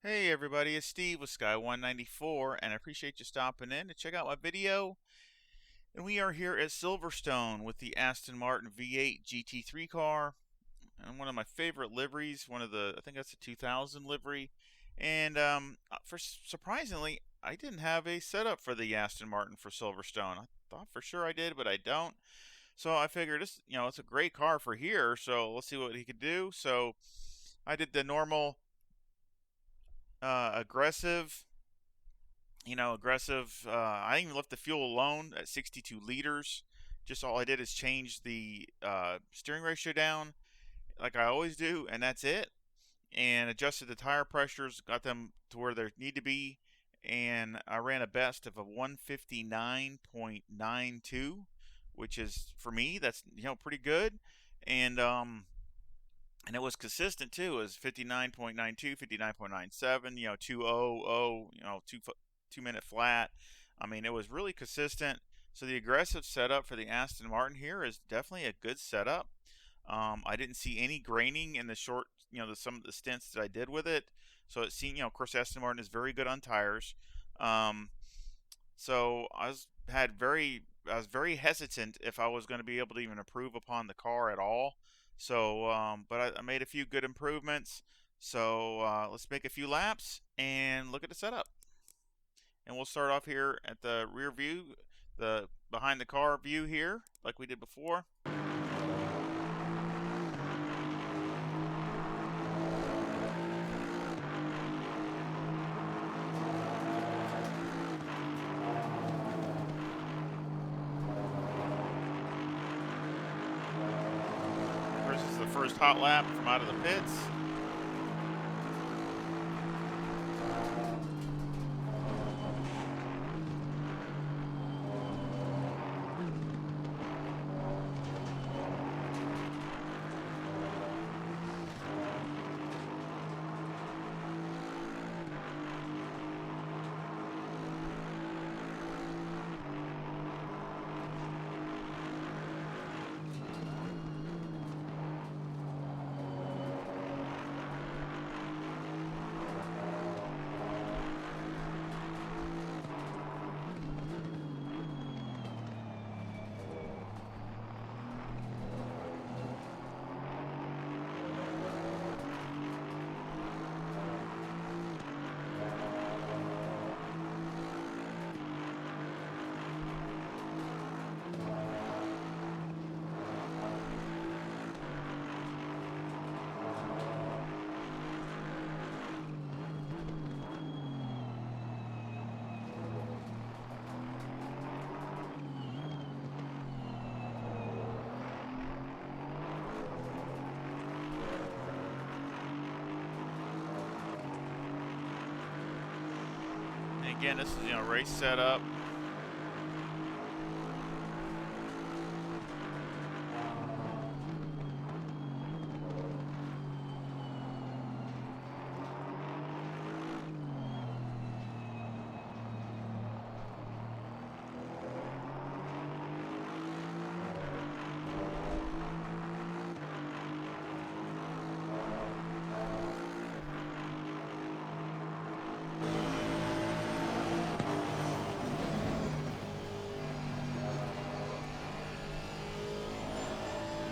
Hey everybody, it's Steve with Sky194, and I appreciate you stopping in to check out my video. And we are here at Silverstone with the Aston Martin V8 GT3 car, and one of my favorite liveries. I think that's a 2000 livery. And surprisingly, I didn't have a setup for the Aston Martin for Silverstone. I thought for sure I did, but I don't. So I figured it's a great car for here. So let's see what he could do. So I did the normal aggressive. I even left the fuel alone at 62 liters. Just all I did is change the steering ratio down like I always do, and that's it. And adjusted the tire pressures, got them to where they need to be, and I ran a best of a 159.92, which is, for me, that's pretty good. And and it was consistent too. It was 59.92, 59.97, 200, 2 minute flat. I mean, it was really consistent. So the aggressive setup for the Aston Martin here is definitely a good setup. I didn't see any graining in the short, some of the stints that I did with it. So it seemed, of course, Aston Martin is very good on tires. So I was very hesitant if I was going to be able to even improve upon the car at all. So, but I made a few good improvements. So let's make a few laps and look at the setup. And we'll start off here at the rear view, the behind the car view here, like we did before. This is the first hot lap from out of the pits. Again, this is race setup.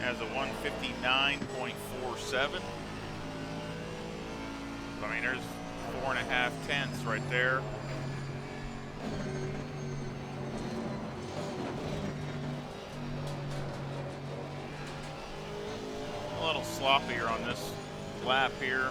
Has a 159.47. I mean, there's 4.5 tenths right there. A little sloppier on this lap here.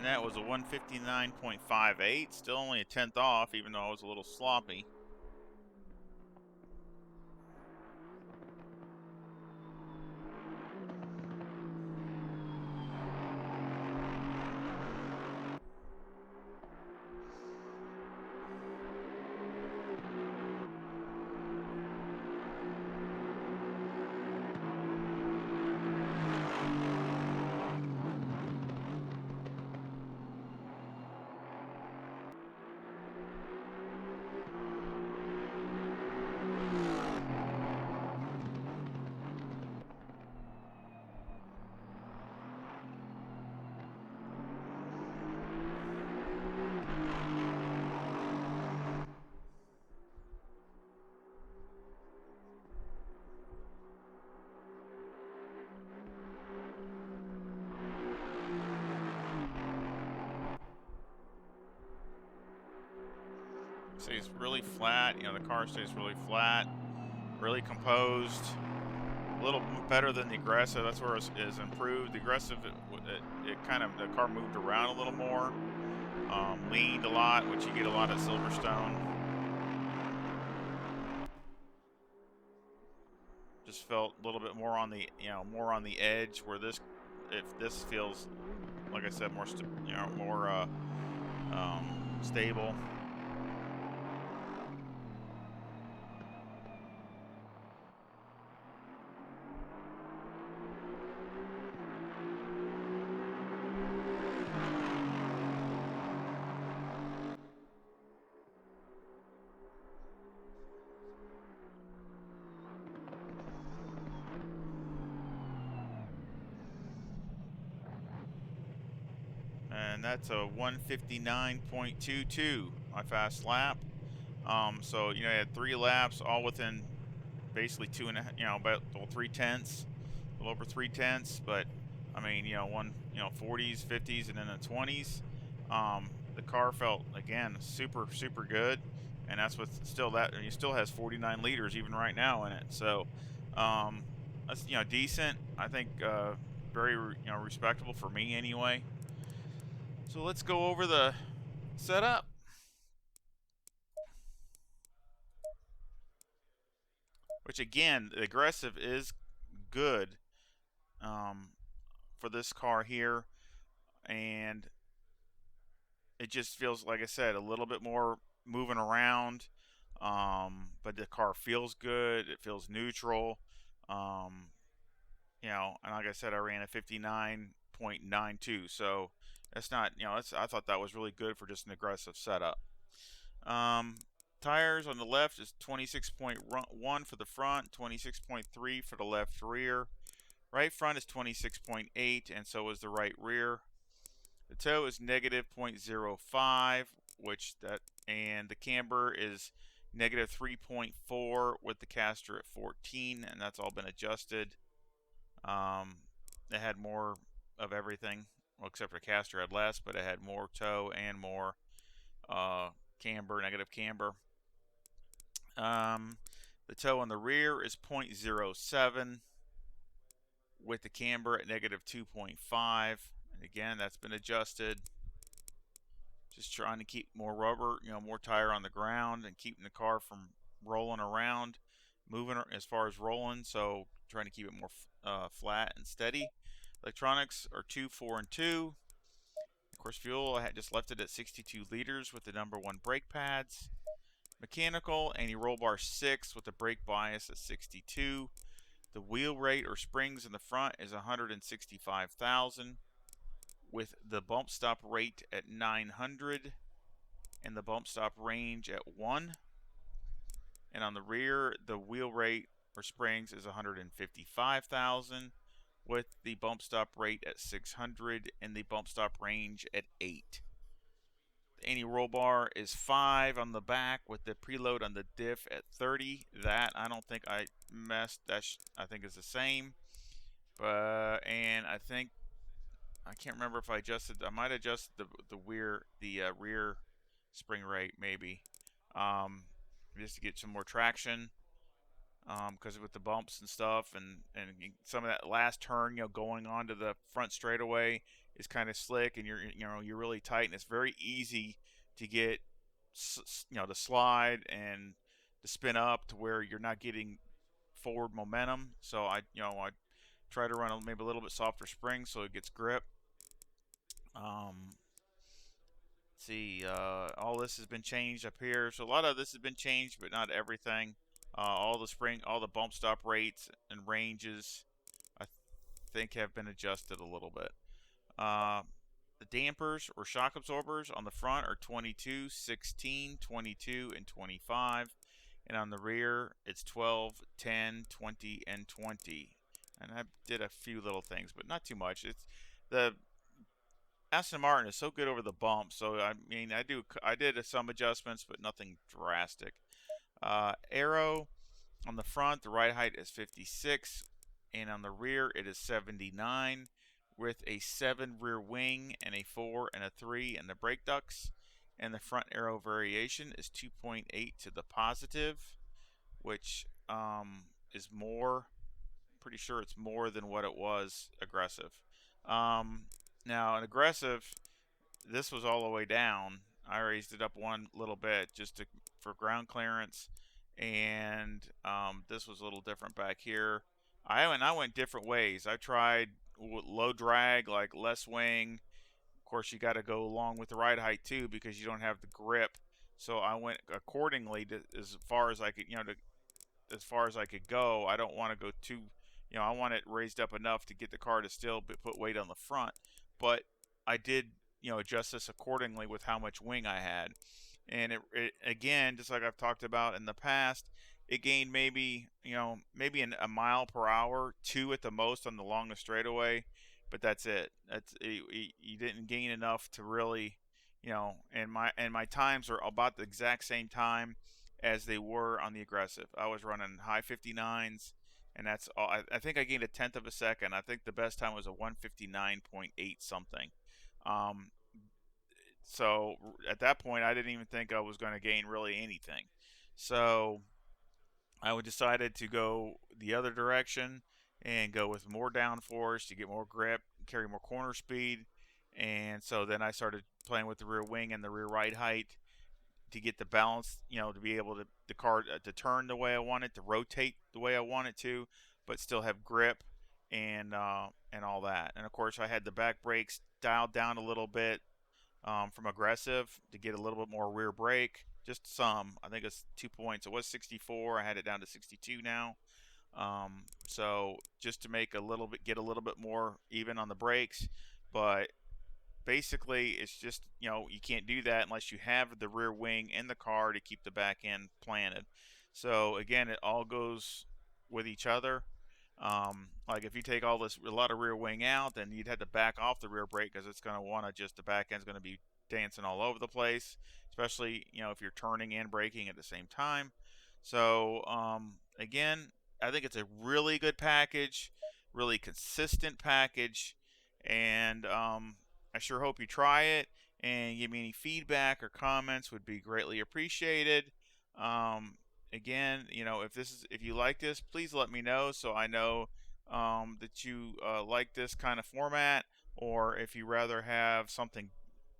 that was a 159.58. Still only a tenth off, even though I was a little sloppy. Stays really flat. You know, the car stays really flat, really composed. A little better than the aggressive. That's where it is improved. The aggressive, it kind of, the car moved around a little more, leaned a lot, which you get a lot at Silverstone. Just felt a little bit more on the, more on the edge. Where this feels, like I said, more, more stable. And that's a 159.22, my fast lap. So, I had 3 laps, all within basically 2.5, about 3/10, a little over 3/10. But I mean, 40s, 50s, and then the 20s. The car felt, again, super, super good, and that's what still it still has 49 liters even right now in it. So, that's decent. I think very respectable for me anyway. So let's go over the setup. Which, again, the aggressive is good for this car here, and it just feels, like I said, a little bit more moving around, but the car feels good. It feels neutral, and like I said, I ran a 59.92, so that's not, I thought that was really good for just an aggressive setup. Tires on the left is 26.1 for the front, 26.3 for the left rear. Right front is 26.8, and so is the right rear. The toe is negative 0.05, and the camber is negative 3.4 with the caster at 14, and that's all been adjusted. It had more of everything, well, except for caster had less, but it had more toe and more camber, negative camber. The toe on the rear is 0.07 with the camber at negative 2.5. And again, that's been adjusted. Just trying to keep more rubber, more tire on the ground and keeping the car from rolling around, moving as far as rolling. So trying to keep it more flat and steady. Electronics are 2, 4, and 2. Of course, fuel, I had just left it at 62 liters with the #1 brake pads. Mechanical, anti-roll bar 6 with the brake bias at 62. The wheel rate or springs in the front is 165,000 with the bump stop rate at 900 and the bump stop range at 1. And on the rear, the wheel rate or springs is 155,000 with the bump stop rate at 600 and the bump stop range at 8. The anti-roll bar is 5 on the back with the preload on the diff at 30. That I don't think I messed. I think is the same. And I think I can't remember if I adjusted. I might adjust the rear spring rate maybe, just to get some more traction. Because with the bumps and stuff, and some of that last turn, going onto the front straightaway, is kind of slick, and you're really tight, and it's very easy to get to slide and to spin up to where you're not getting forward momentum. So I try to run maybe a little bit softer spring so it gets grip. See, all this has been changed up here. So a lot of this has been changed, but not everything. All the bump stop rates and ranges, I think, have been adjusted a little bit. The dampers or shock absorbers on the front are 22, 16, 22, and 25. And on the rear, it's 12, 10, 20, and 20. And I did a few little things, but not too much. It's the Aston Martin is so good over the bump, so I mean, I did some adjustments, but nothing drastic. Aero on the front, the ride height is 56, and on the rear it is 79, with a 7 rear wing and a 4 and a 3 in the brake ducts. And the front aero variation is 2.8 to the positive, which is more. Pretty sure it's more than what it was aggressive. Now, an aggressive, this was all the way down. I raised it up one little bit just for ground clearance, and this was a little different back here. I went different ways. I tried low drag, like less wing. Of course, you got to go along with the ride height too because you don't have the grip. So I went accordingly to as far as I could, as far as I could go. I don't want to go too, I want it raised up enough to get the car to still put weight on the front. But I did, adjust this accordingly with how much wing I had. And it again, just like I've talked about in the past, it gained maybe, maybe a mile per hour, 2 at the most on the longest straightaway, but that's it. You didn't gain enough to really, and my times are about the exact same time as they were on the aggressive. I was running high 59s, and that's all. I think I gained a tenth of a second. I think the best time was a 159.8 something. Um, so at that point, I didn't even think I was going to gain really anything. So I decided to go the other direction and go with more downforce to get more grip, carry more corner speed. And so then I started playing with the rear wing and the rear ride height to get the balance, to be able to the car to turn the way I want it, to rotate the way I want it to, but still have grip and all that. And of course, I had the back brakes dialed down a little bit from aggressive to get a little bit more rear brake, just some. I think it's 2 points. It was 64. I had it down to 62 now. So just to make get a little bit more even on the brakes, but basically it's just you can't do that unless you have the rear wing in the car to keep the back end planted. So again, it all goes with each other. Like if you take a lot of rear wing out, then you'd have to back off the rear brake because it's going to want to the back end's going to be dancing all over the place, especially if you're turning and braking at the same time. So again, I think it's a really good package, really consistent package, and I sure hope you try it and give me any feedback or comments would be greatly appreciated. Again, if you like this, please let me know so I know that you like this kind of format, or if you rather have something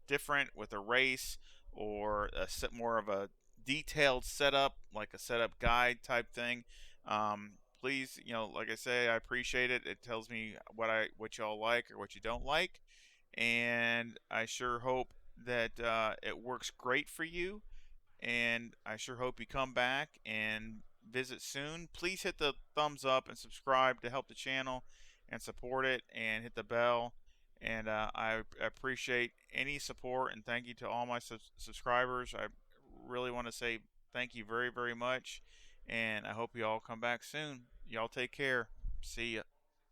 different with a race or more of a detailed setup, like a setup guide type thing. Please, like I say, I appreciate it. It tells me what y'all like or what you don't like, and I sure hope that it works great for you. And I sure hope you come back and visit soon. Please hit the thumbs up and subscribe to help the channel and support it, and hit the bell. And I appreciate any support, and thank you to all my subscribers. I really want to say thank you very, very much, and I hope you all come back soon. Y'all take care. See ya.